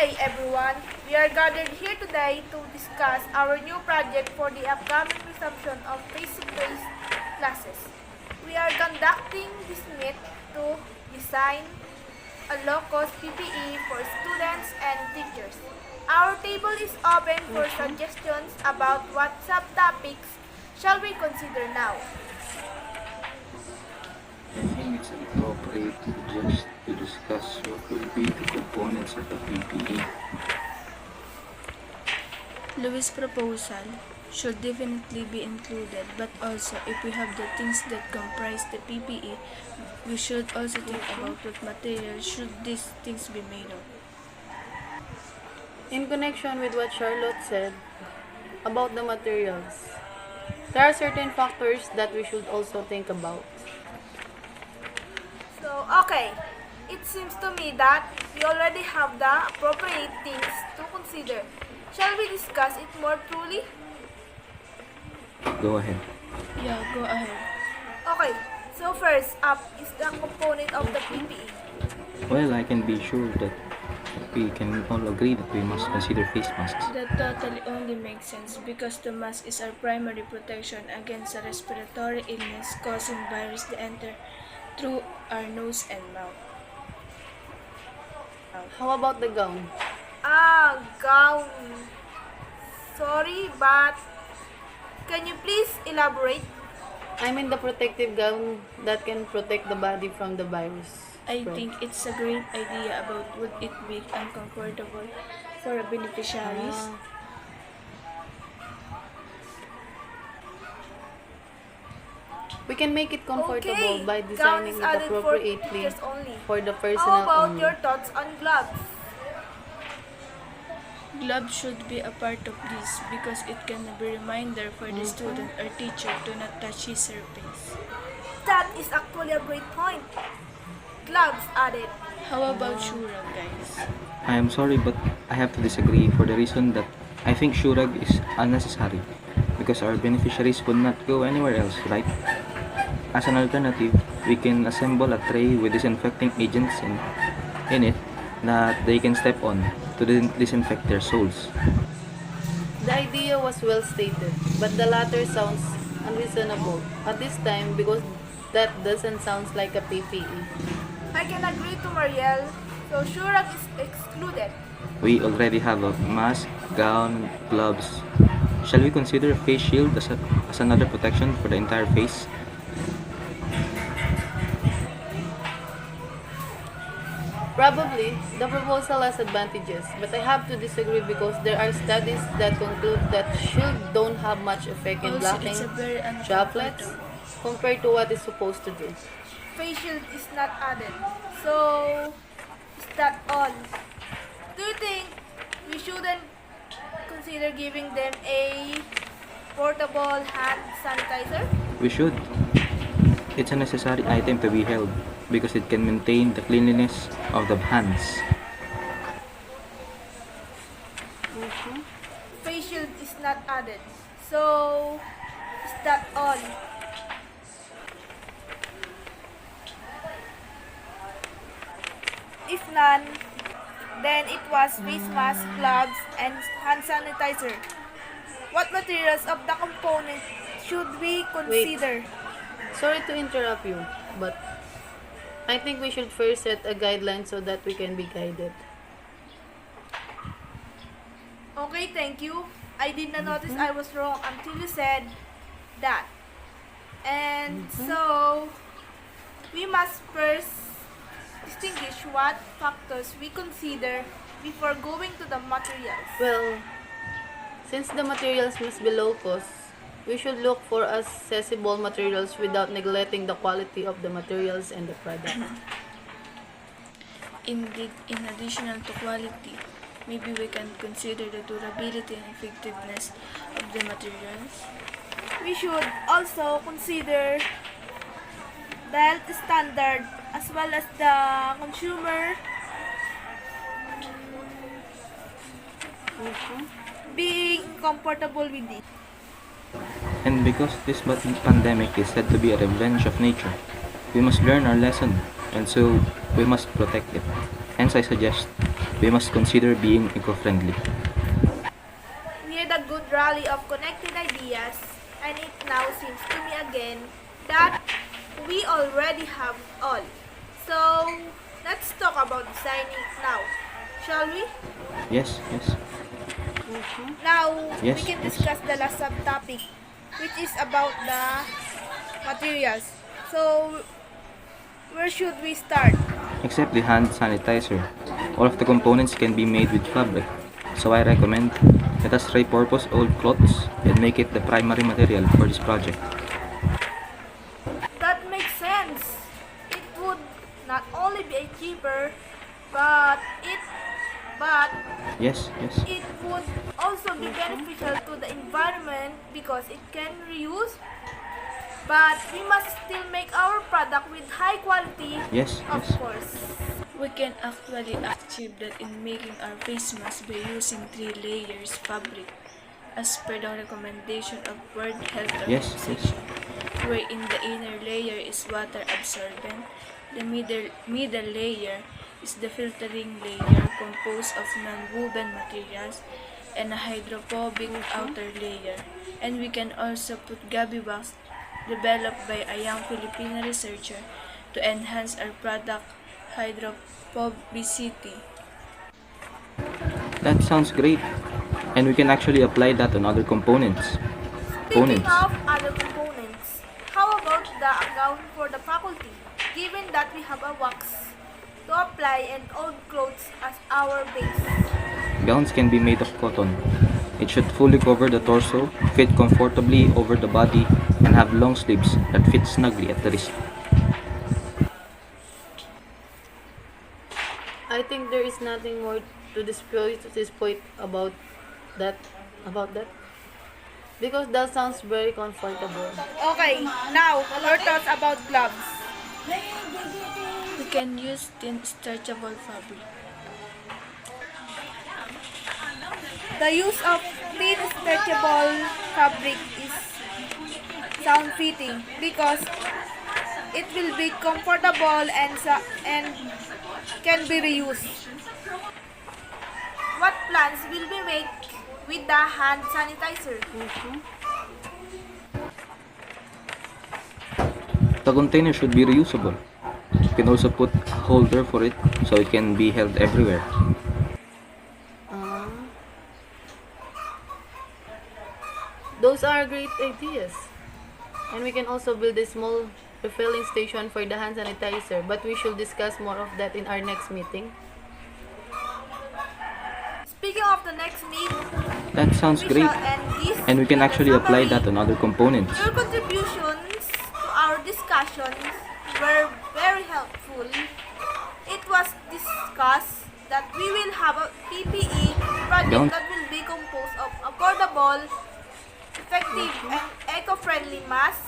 Hey everyone, we are gathered here today to discuss our new project for the upcoming resumption of face-to-face classes. We are conducting this meet to design a low-cost PPE for students and teachers. Our table is open for suggestions about what subtopics shall we consider now. I think it's appropriate just to discuss what will be the components of the PPE. Louis' proposal should definitely be included, but also if we have the things that comprise the PPE, we should also think about what materials should these things be made of. In connection with what Charlotte said about the materials, there are certain factors that we should also think about. So, okay, it seems to me that we already have the appropriate things to consider. Shall we discuss it more truly? Go ahead. Yeah, go ahead. Okay, so first up is the component of the PPE. Well, I can be sure that we can all agree that we must consider face masks. That totally only makes sense because the mask is our primary protection against a respiratory illness causing virus to enter through our nose and mouth. How about the gown? Gown. Sorry, but can you please elaborate? I mean the protective gown that can protect the body from the virus. I think it's a great idea about would it be uncomfortable for a beneficiaries. We can make it comfortable Okay, by gown designing is it added for appropriately teachers only. for the How personal about only. your thoughts on gloves? Gloves should be a part of this because it can be a reminder for the student or teacher to not touch his or her face. That is actually a great point. Gloves added. How about Shurag, guys? I am sorry, but I have to disagree for the reason that I think Shurag is unnecessary because our beneficiaries would not go anywhere else, right? As an alternative, we can assemble a tray with disinfecting agents in it that they can step on to disinfect their souls. The idea was well stated, but the latter sounds unreasonable at this time because that doesn't sound like a PPE. I can agree to Marielle, so Shurag is excluded. We already have a mask, gown, gloves. Shall we consider a face shield as another protection for the entire face? Probably, the proposal has advantages, but I have to disagree because there are studies that conclude that shield don't have much effect in Also, blocking it's a very droplets uncomfortable. compared to what it's supposed to do. Face shield is not added. So, is that all? Do you think we shouldn't consider giving them a portable hand sanitizer? We should. It's a necessary item to be held because it can maintain the cleanliness of the hands. Face shield is not added. So, is that all? If none, then it was face mask, gloves, and hand sanitizer. What materials of the component should we consider? Sorry to interrupt you, but I think we should first set a guideline so that we can be guided. Okay, thank you. I did not notice I was wrong until you said that. And so, we must first distinguish what factors we consider before going to the materials. Well, since the materials must be low cost, we should look for accessible materials without neglecting the quality of the materials and the product. Indeed, in addition to quality, maybe we can consider the durability and effectiveness of the materials. We should also consider the health standard as well as the consumer being comfortable with it. And because this pandemic is said to be a revenge of nature, we must learn our lesson, and so we must protect it. Hence, I suggest we must consider being eco-friendly. We had a good rally of connected ideas, and it now seems to me again that we already have all. So, let's talk about designing now, shall we? Yes, yes. Now, Yes, we can yes. discuss the last subtopic, which is about the materials. So, where should we start? Except the hand sanitizer. All of the components can be made with fabric. So I recommend let us repurpose old cloths and make it the primary material for this project. That makes sense. It would not only be cheaper, but Yes, yes. it would also be beneficial to the environment because it can reuse. But we must still make our product with high quality, Yes, of yes. course. We can actually achieve that in making our face mask by using 3 layers fabric, as per the recommendation of World Health Yes, Organization, wherein the inner layer is water absorbent, the middle layer is the filtering layer composed of non-woven materials, and a hydrophobic outer layer. And we can also put Gabi wax developed by a young Filipino researcher to enhance our product hydrophobicity. That sounds great. And we can actually apply that on other components. Speaking of other components, how about the gown for the faculty? Given that we have a wax to apply and old clothes as our base. Gowns can be made of cotton. It should fully cover the torso, fit comfortably over the body, and have long sleeves that fit snugly at the wrist. I think there is nothing more to dispute at this point about that. Because that sounds very comfortable. Okay, now our thoughts about gloves. We can use thin stretchable fabric. The use of thin stretchable fabric is sound fitting because it will be comfortable and can be reused. What plans will we make with the hand sanitizer? The container should be reusable. You can also put a holder for it so it can be held everywhere. Those are great ideas. And we can also build a small refilling station for the hand sanitizer, but we should discuss more of that in our next meeting. Speaking of the next meet, That sounds we great. shall end this And we can with a actually apply summary. that on other components. Your contributions to our discussions were very helpful. It was discussed that we will have a PPE project Don't- that will be composed of affordable, effective, and eco-friendly masks,